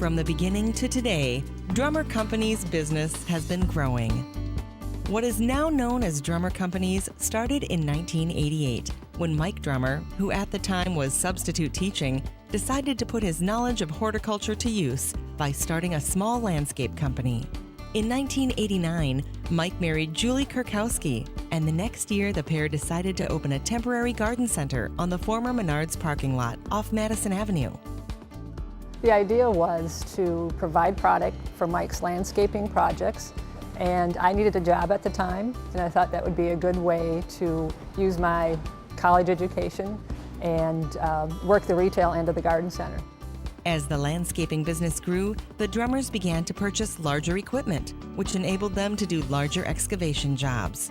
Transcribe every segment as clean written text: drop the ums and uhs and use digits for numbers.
From the beginning to today, Drummer Company's business has been growing. What is now known as Drummer Companies started in 1988 when Mike Drummer, who at the time was substitute teaching, decided to put his knowledge of horticulture to use by starting a small landscape company. In 1989, Mike married Julie Kurkowski, and the next year the pair decided to open a temporary garden center on the former Menards parking lot off Madison Avenue. The idea was to provide product for Mike's landscaping projects, and I needed a job at the time, and I thought that would be a good way to use my college education and work the retail end of the garden center. As the landscaping business grew, the Drummers began to purchase larger equipment, which enabled them to do larger excavation jobs.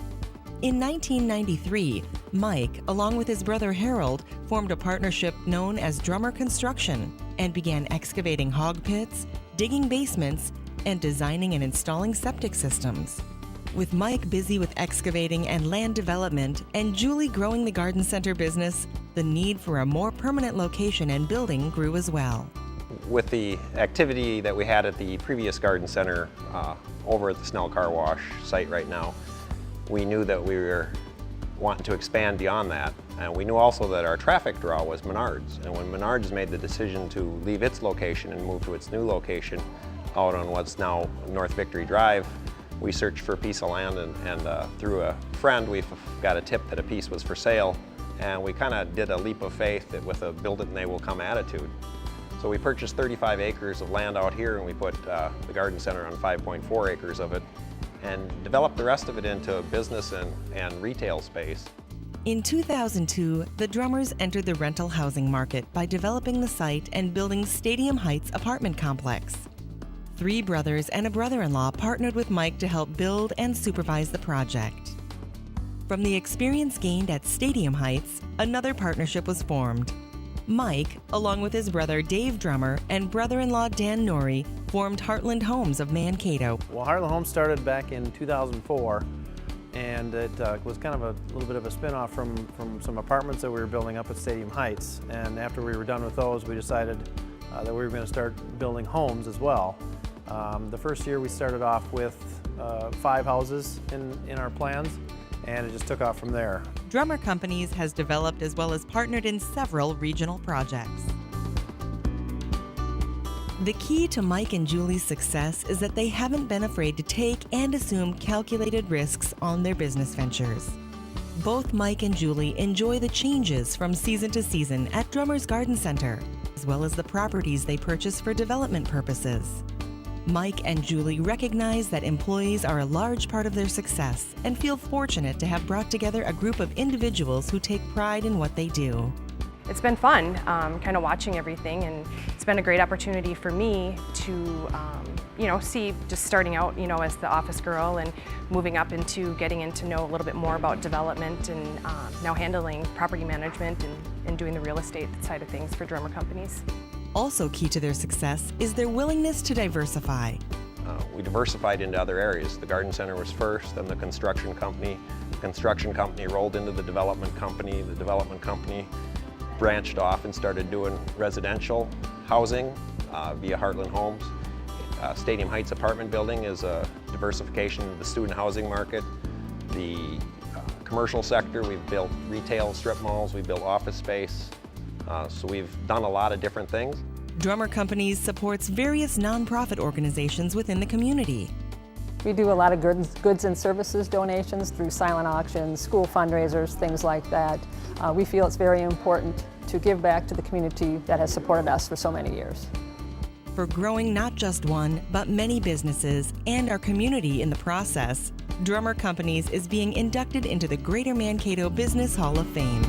In 1993, Mike, along with his brother Harold, formed a partnership known as Drummer Construction and began excavating hog pits, digging basements, and designing and installing septic systems. With Mike busy with excavating and land development and Julie growing the garden center business, the need for a more permanent location and building grew as well. With the activity that we had at the previous garden center over at the Snell Car Wash site right now, we knew that we were wanting to expand beyond that. And we knew also that our traffic draw was Menards. And when Menards made the decision to leave its location and move to its new location out on what's now North Victory Drive, we searched for a piece of land, and through a friend we got a tip that a piece was for sale, and we kind of did a leap of faith that with a build it and they will come attitude. So we purchased 35 acres of land out here, and we put the garden center on 5.4 acres of it and developed the rest of it into a business and retail space. In 2002, the Drummers entered the rental housing market by developing the site and building Stadium Heights apartment complex. 3 brothers and a brother-in-law partnered with Mike to help build and supervise the project. From the experience gained at Stadium Heights, another partnership was formed. Mike, along with his brother Dave Drummer and brother-in-law Dan Norrie, formed Heartland Homes of Mankato. Well, Heartland Homes started back in 2004, and it was kind of a little bit of a spin-off from some apartments that we were building up at Stadium Heights. And after we were done with those, we decided that we were going to start building homes as well. The first year we started off with 5 houses in our plans, and it just took off from there. Drummer Companies has developed as well as partnered in several regional projects. The key to Mike and Julie's success is that they haven't been afraid to take and assume calculated risks on their business ventures. Both Mike and Julie enjoy the changes from season to season at Drummer's Garden Center, as well as the properties they purchase for development purposes. Mike and Julie recognize that employees are a large part of their success and feel fortunate to have brought together a group of individuals who take pride in what they do. It's been fun, kind of watching everything, and it's been a great opportunity for me to, see just starting out, as the office girl and moving up into getting to know a little bit more about development and now handling property management and doing the real estate side of things for Drummer Companies. Also key to their success is their willingness to diversify. We diversified into other areas. The garden center was first, then the construction company. The construction company rolled into the development company. The development company branched off and started doing residential housing via Heartland Homes. Stadium Heights apartment building is a diversification of the student housing market. The commercial sector, we've built retail strip malls, we've built office space. So we've done a lot of different things. Drummer Companies supports various nonprofit organizations within the community. We do a lot of goods and services donations through silent auctions, school fundraisers, things like that. We feel it's very important to give back to the community that has supported us for so many years. For growing not just one, but many businesses and our community in the process, Drummer Companies is being inducted into the Greater Mankato Business Hall of Fame.